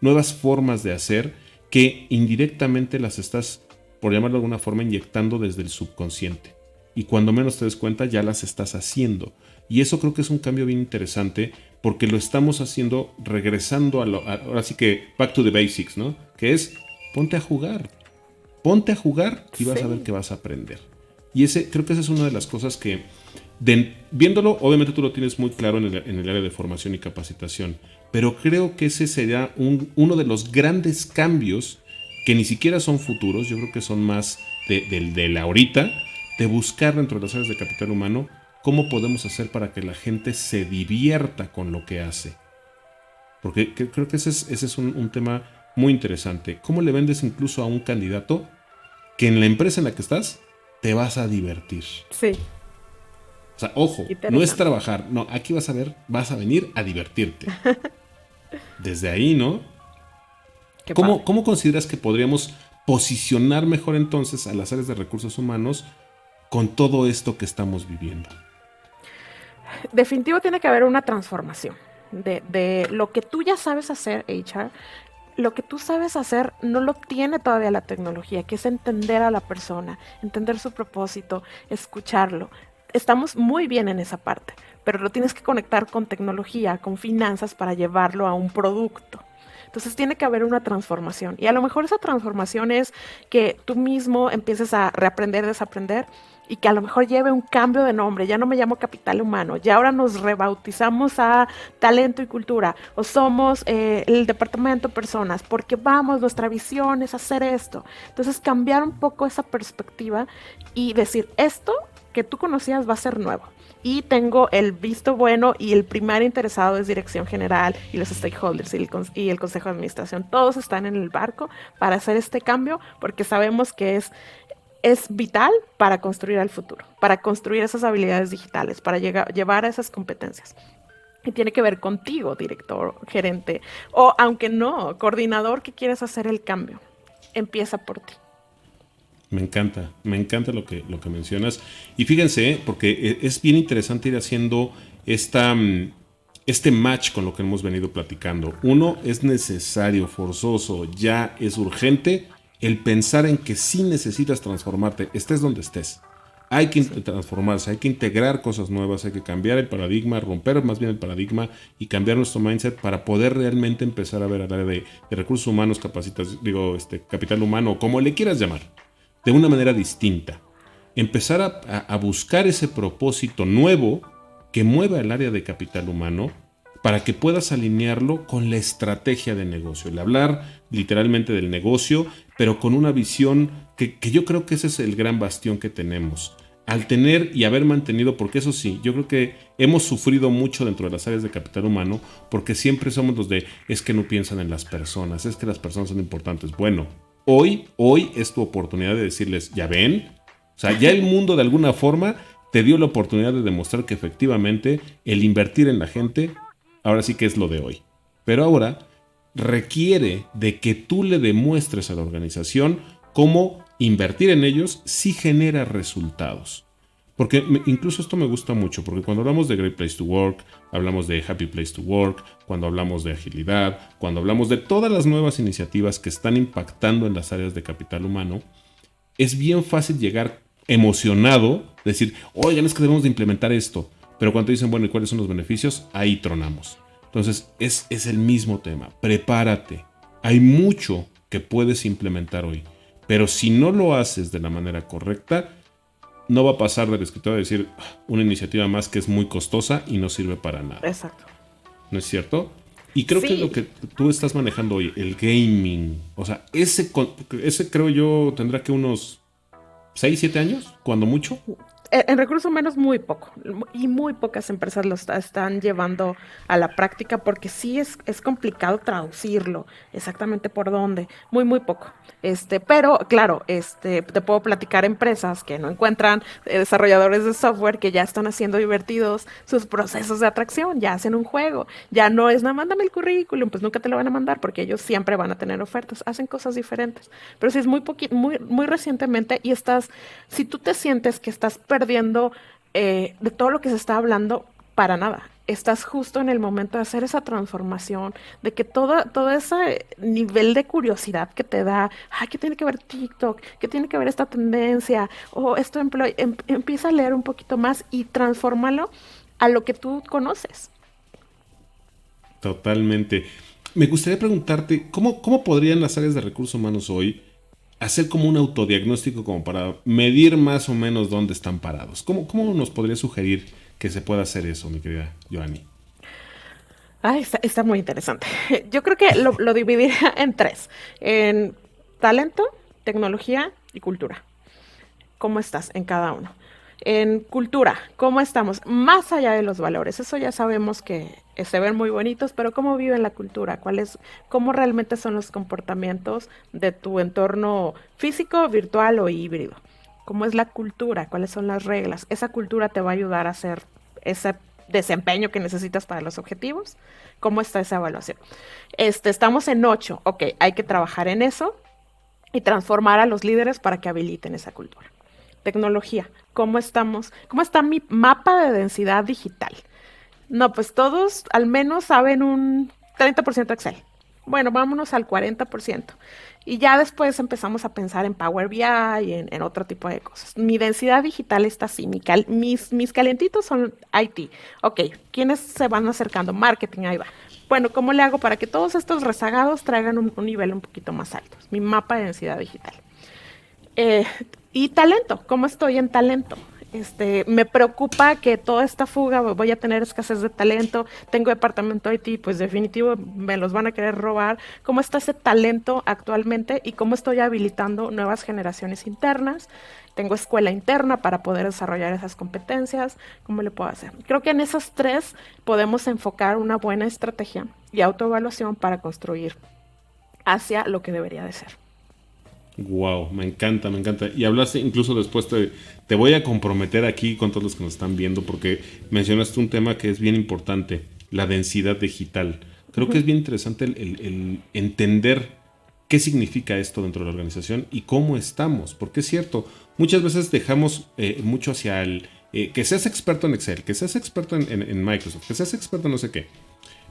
nuevas formas de hacer que indirectamente las estás, por llamarlo de alguna forma, inyectando desde el subconsciente. Y cuando menos te des cuenta, ya las estás haciendo. Y eso creo que es un cambio bien interesante porque lo estamos haciendo regresando ahora sí que back to the basics, ¿no? Que es, ponte a jugar y vas a ver que vas a aprender. Y creo que esa es una de las cosas que, viéndolo, obviamente tú lo tienes muy claro en el área de formación y capacitación, pero creo que ese sería uno de los grandes cambios que ni siquiera son futuros, yo creo que son más de la ahorita, de buscar dentro de las áreas de capital humano ¿cómo podemos hacer para que la gente se divierta con lo que hace? Porque creo que ese es un tema muy interesante. ¿Cómo le vendes incluso a un candidato que en la empresa en la que estás te vas a divertir? Sí, O sea, ojo, no es interesante. trabajar. No, aquí vas a venir a divertirte. Desde ahí, ¿no? Qué ¿Cómo, padre. cómo consideras que podríamos posicionar mejor entonces a las áreas de recursos humanos con todo esto que estamos viviendo? Definitivo tiene que haber una transformación de lo que tú ya sabes hacer, HR. Lo que tú sabes hacer no lo tiene todavía la tecnología, que es entender a la persona, entender su propósito, escucharlo. Estamos muy bien en esa parte, pero lo tienes que conectar con tecnología, con finanzas para llevarlo a un producto. Entonces tiene que haber una transformación. Y a lo mejor esa transformación es que tú mismo empieces a reaprender, desaprender y que a lo mejor lleve un cambio de nombre. Ya no me llamo capital humano, ya ahora nos rebautizamos a talento y cultura o somos el departamento de personas porque vamos, nuestra visión es hacer esto. Entonces cambiar un poco esa perspectiva y decir esto que tú conocías va a ser nuevo. Y tengo el visto bueno y el primer interesado es dirección general y los stakeholders y el consejo de administración. Todos están en el barco para hacer este cambio porque sabemos que es vital para construir el futuro, para construir esas habilidades digitales, para llevar a esas competencias. Y tiene que ver contigo, director, gerente, o aunque no, coordinador que quieres hacer el cambio. Empieza por ti. Me encanta lo que mencionas. Y fíjense, porque es bien interesante ir haciendo este match con lo que hemos venido platicando. Uno, es necesario, forzoso, ya es urgente el pensar en que sí necesitas transformarte, estés donde estés. Hay que Sí. transformarse, hay que integrar cosas nuevas, hay que cambiar el paradigma, romper más bien el paradigma y cambiar nuestro mindset para poder realmente empezar a ver al área de recursos humanos, capital humano, como le quieras llamar, de una manera distinta. Empezar a buscar ese propósito nuevo que mueva el área de capital humano para que puedas alinearlo con la estrategia de negocio. El hablar literalmente del negocio, pero con una visión que yo creo que ese es el gran bastión que tenemos. Al tener y haber mantenido, porque eso sí, yo creo que hemos sufrido mucho dentro de las áreas de capital humano, porque siempre somos los de, es que no piensan en las personas, es que las personas son importantes. Bueno, hoy es tu oportunidad de decirles, ya ven, o sea, ya el mundo de alguna forma te dio la oportunidad de demostrar que efectivamente el invertir en la gente, ahora sí que es lo de hoy. Pero ahora requiere de que tú le demuestres a la organización cómo invertir en ellos sí genera resultados. Porque incluso esto me gusta mucho, porque cuando hablamos de Great Place to Work, hablamos de Happy Place to Work, cuando hablamos de agilidad, cuando hablamos de todas las nuevas iniciativas que están impactando en las áreas de capital humano, es bien fácil llegar emocionado, decir, oigan, es que debemos de implementar esto. Pero cuando dicen, bueno, ¿y cuáles son los beneficios? Ahí tronamos. Entonces, es el mismo tema. Prepárate. Hay mucho que puedes implementar hoy. Pero si no lo haces de la manera correcta, no va a pasar del escritorio a decir una iniciativa más que es muy costosa y no sirve para nada. Exacto. ¿No es cierto? Y creo que lo Sí, que tú estás manejando hoy, el gaming, o sea, ese creo yo tendrá que unos 6 7 años, cuando mucho. en recursos humanos muy poco y muy pocas empresas lo están llevando a la práctica porque sí es complicado traducirlo exactamente por dónde, muy poco. Pero claro, te puedo platicar empresas que no encuentran desarrolladores de software que ya están haciendo divertidos sus procesos de atracción, ya hacen un juego, ya no es nada, mándame el currículum, pues nunca te lo van a mandar porque ellos siempre van a tener ofertas, hacen cosas diferentes. Pero si es muy recientemente y si tú te sientes que estás perdiendo de todo lo que se está hablando, para nada. Estás justo en el momento de hacer esa transformación, de que todo ese nivel de curiosidad que te da, ay, ¿qué tiene que ver TikTok? ¿Qué tiene que ver esta tendencia? O esto empieza a leer un poquito más y transfórmalo a lo que tú conoces. Totalmente. Me gustaría preguntarte, ¿cómo podrían las áreas de recursos humanos hoy hacer como un autodiagnóstico como para medir más o menos dónde están parados? ¿Cómo nos podría sugerir que se pueda hacer eso, mi querida Joanny? Ay, está muy interesante. Yo creo que lo dividiría en tres, en talento, tecnología y cultura. ¿Cómo estás en cada uno? En cultura, ¿cómo estamos? Más allá de los valores, eso ya sabemos que se ven muy bonitos, pero ¿cómo viven la cultura? ¿Cómo realmente son los comportamientos de tu entorno físico, virtual o híbrido? ¿Cómo es la cultura? ¿Cuáles son las reglas? Esa cultura te va a ayudar a hacer ese desempeño que necesitas para los objetivos. ¿Cómo está esa evaluación? Estamos en 8. Ok, hay que trabajar en eso y transformar a los líderes para que habiliten esa cultura. Tecnología, ¿cómo estamos? ¿Cómo está mi mapa de densidad digital? No, pues todos al menos saben un 30% Excel. Bueno, vámonos al 40%. Y ya después empezamos a pensar en Power BI y en otro tipo de cosas. Mi densidad digital está así. Mis calientitos son IT. Ok, ¿quiénes se van acercando? Marketing, ahí va. Bueno, ¿cómo le hago para que todos estos rezagados traigan un nivel un poquito más alto? Mi mapa de densidad digital. Eh, y talento, ¿cómo estoy en talento? Me preocupa que toda esta fuga, voy a tener escasez de talento, tengo departamento IT, pues definitivo me los van a querer robar. ¿Cómo está ese talento actualmente y cómo estoy habilitando nuevas generaciones internas? Tengo escuela interna para poder desarrollar esas competencias. ¿Cómo le puedo hacer? Creo que en esas tres podemos enfocar una buena estrategia y autoevaluación para construir hacia lo que debería de ser. Wow, me encanta, me encanta. Y hablaste incluso después, te voy a comprometer aquí con todos los que nos están viendo, porque mencionaste un tema que es bien importante, la densidad digital. Creo que es bien interesante el entender qué significa esto dentro de la organización y cómo estamos, porque es cierto, muchas veces dejamos mucho hacia el que seas experto en Excel, que seas experto en Microsoft, que seas experto en no sé qué.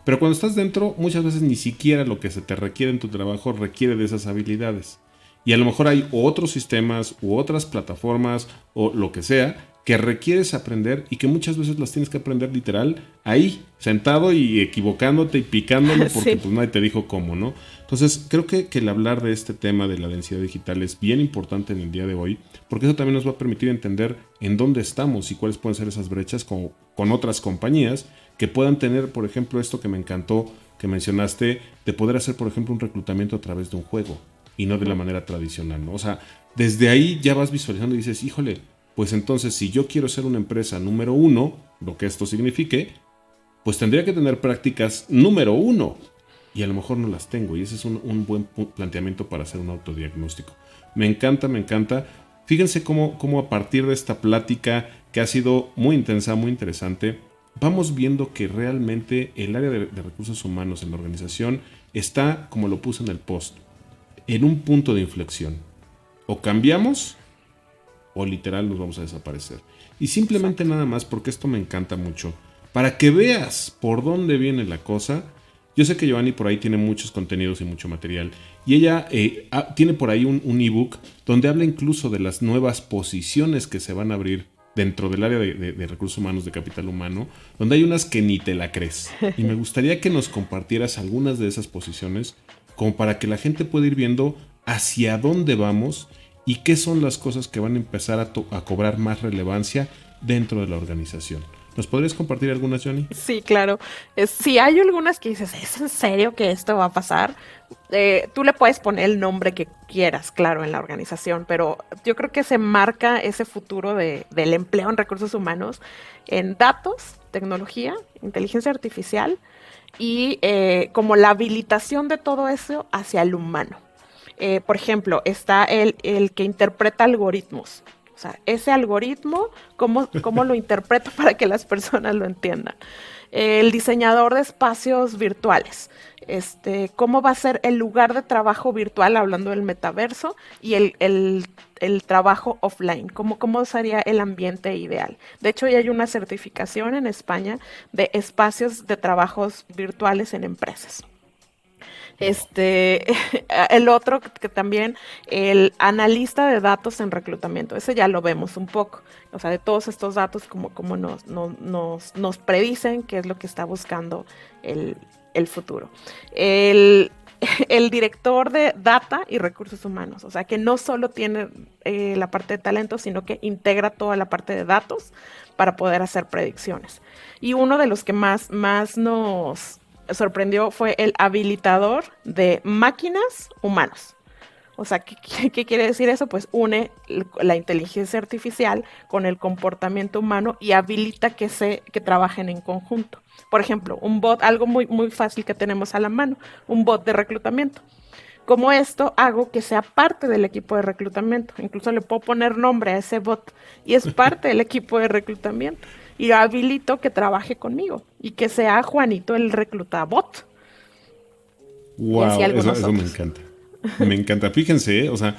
Pero cuando estás dentro, muchas veces ni siquiera lo que se te requiere en tu trabajo requiere de esas habilidades. Y a lo mejor hay otros sistemas u otras plataformas o lo que sea que requieres aprender y que muchas veces las tienes que aprender literal ahí, sentado y equivocándote y picándole porque Sí. pues nadie te dijo cómo, ¿no? Entonces creo que el hablar de este tema de la densidad digital es bien importante en el día de hoy porque eso también nos va a permitir entender en dónde estamos y cuáles pueden ser esas brechas con otras compañías que puedan tener, por ejemplo, esto que me encantó que mencionaste, de poder hacer, por ejemplo, un reclutamiento a través de un juego y no de la manera tradicional, ¿no? O sea, desde ahí ya vas visualizando y dices, híjole, pues entonces si yo quiero ser una empresa número 1, lo que esto signifique, pues tendría que tener prácticas número 1 y a lo mejor no las tengo y ese es un buen planteamiento para hacer un autodiagnóstico. Me encanta, me encanta. Fíjense cómo a partir de esta plática que ha sido muy intensa, muy interesante, vamos viendo que realmente el área de recursos humanos en la organización está, como lo puse en el post, en un punto de inflexión. O cambiamos o literal nos vamos a desaparecer. Y simplemente nada más, porque esto me encanta mucho, para que veas por dónde viene la cosa. Yo sé que Giovanni por ahí tiene muchos contenidos y mucho material. Y ella tiene por ahí un ebook donde habla incluso de las nuevas posiciones que se van a abrir dentro del área de recursos humanos, de capital humano, donde hay unas que ni te la crees. Y me gustaría que nos compartieras algunas de esas posiciones como para que la gente pueda ir viendo hacia dónde vamos y qué son las cosas que van a empezar a cobrar más relevancia dentro de la organización. ¿Nos podrías compartir algunas, Johnny? Sí, claro. Sí, hay algunas que dices, ¿es en serio que esto va a pasar? Tú le puedes poner el nombre que quieras, claro, en la organización, pero yo creo que se marca ese futuro del empleo en recursos humanos en datos, tecnología, inteligencia artificial y como la habilitación de todo eso hacia el humano. Por ejemplo, está el que interpreta algoritmos. O sea, ese algoritmo, ¿cómo lo interpreto para que las personas lo entiendan? El diseñador de espacios virtuales. ¿Cómo va a ser el lugar de trabajo virtual, hablando del metaverso, y el trabajo offline? ¿Cómo sería el ambiente ideal? De hecho, ya hay una certificación en España de espacios de trabajos virtuales en empresas. Este, el otro que también, el analista de datos en reclutamiento, ese ya lo vemos un poco, o sea, de todos estos datos, como nos predicen qué es lo que está buscando el futuro. El, el director de data y recursos humanos, o sea, que no solo tiene la parte de talento, sino que integra toda la parte de datos para poder hacer predicciones. Y uno de los que más nos sorprendió fue el habilitador de máquinas humanos. O sea, ¿qué quiere decir eso? Pues une la inteligencia artificial con el comportamiento humano y habilita que trabajen en conjunto. Por ejemplo, un bot, algo muy, muy fácil que tenemos a la mano, un bot de reclutamiento. Como esto, hago que sea parte del equipo de reclutamiento. Incluso le puedo poner nombre a ese bot y es parte del equipo de reclutamiento. Y lo habilito que trabaje conmigo y que sea Juanito el reclutabot. Y así Wow, algo eso me nosotros. encanta. Me encanta. Fíjense, o sea,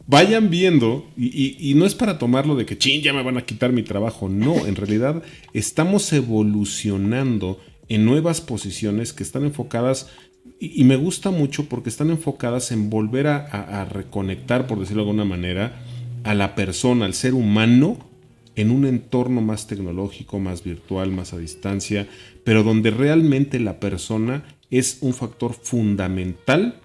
vayan viendo, y no es para tomarlo de que, chin, ya me van a quitar mi trabajo. No, en realidad estamos evolucionando en nuevas posiciones que están enfocadas, y me gusta mucho porque están enfocadas en volver a reconectar, por decirlo de alguna manera, a la persona, al ser humano, en un entorno más tecnológico, más virtual, más a distancia, pero donde realmente la persona es un factor fundamental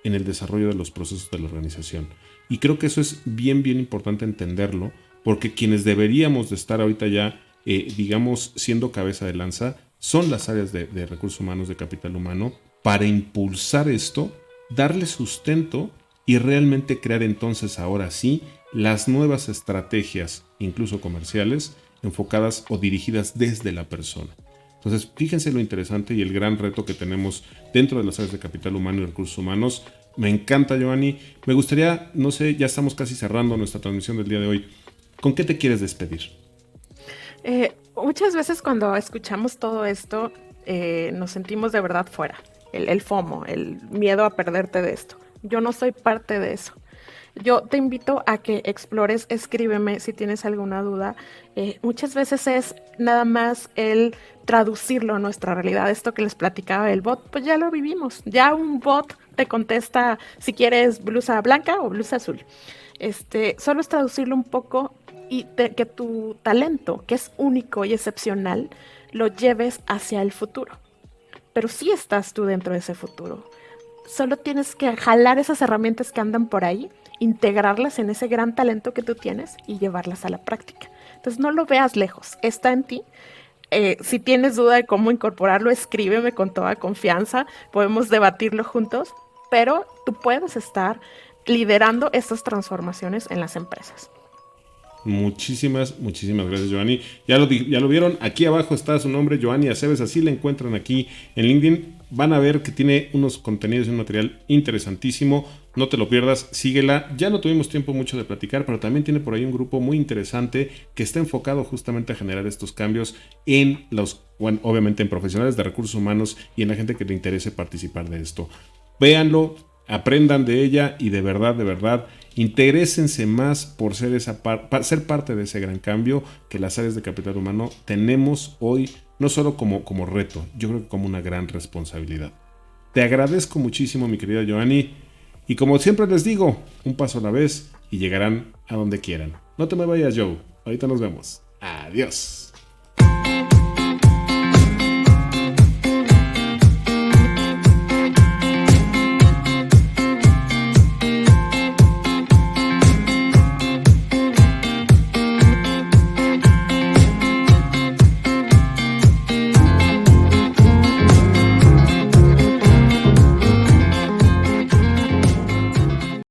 en el desarrollo de los procesos de la organización. Y creo que eso es bien, bien importante entenderlo, porque quienes deberíamos de estar ahorita ya, digamos, siendo cabeza de lanza, son las áreas de recursos humanos, de capital humano, para impulsar esto, darle sustento y realmente crear entonces ahora sí las nuevas estrategias, incluso comerciales, enfocadas o dirigidas desde la persona. Entonces, fíjense lo interesante y el gran reto que tenemos dentro de las áreas de capital humano y recursos humanos. Me encanta, Giovanni. Me gustaría, no sé, ya estamos casi cerrando nuestra transmisión del día de hoy. ¿Con qué te quieres despedir? Muchas veces cuando escuchamos todo esto, nos sentimos de verdad fuera. El FOMO, el miedo a perderte de esto. Yo no soy parte de eso. Yo te invito a que explores, escríbeme si tienes alguna duda. Muchas veces es nada más el traducirlo a nuestra realidad. Esto que les platicaba del bot, pues ya lo vivimos. Ya un bot te contesta si quieres blusa blanca o blusa azul. Solo es traducirlo un poco y que tu talento, que es único y excepcional, lo lleves hacia el futuro. Pero sí estás tú dentro de ese futuro. Solo tienes que jalar esas herramientas que andan por ahí, integrarlas en ese gran talento que tú tienes y llevarlas a la práctica. Entonces no lo veas lejos, está en ti. Si tienes duda de cómo incorporarlo, escríbeme con toda confianza, podemos debatirlo juntos, pero tú puedes estar liderando estas transformaciones en las empresas. Muchísimas, muchísimas gracias, Giovanni. Ya lo vieron, aquí abajo está su nombre, Giovanni Aceves, así la encuentran aquí en LinkedIn. Van a ver que tiene unos contenidos y un material interesantísimo. No te lo pierdas, síguela. Ya no tuvimos tiempo mucho de platicar, pero también tiene por ahí un grupo muy interesante que está enfocado justamente a generar estos cambios en los, bueno, obviamente en profesionales de recursos humanos y en la gente que le interese participar de esto. Véanlo, aprendan de ella y de verdad, interésense más por ser, ser parte de ese gran cambio que las áreas de capital humano tenemos hoy, no solo como reto, yo creo que como una gran responsabilidad. Te agradezco muchísimo, mi querida Giovanni, y como siempre les digo, un paso a la vez y llegarán a donde quieran. No te me vayas, Joe, ahorita nos vemos. Adiós.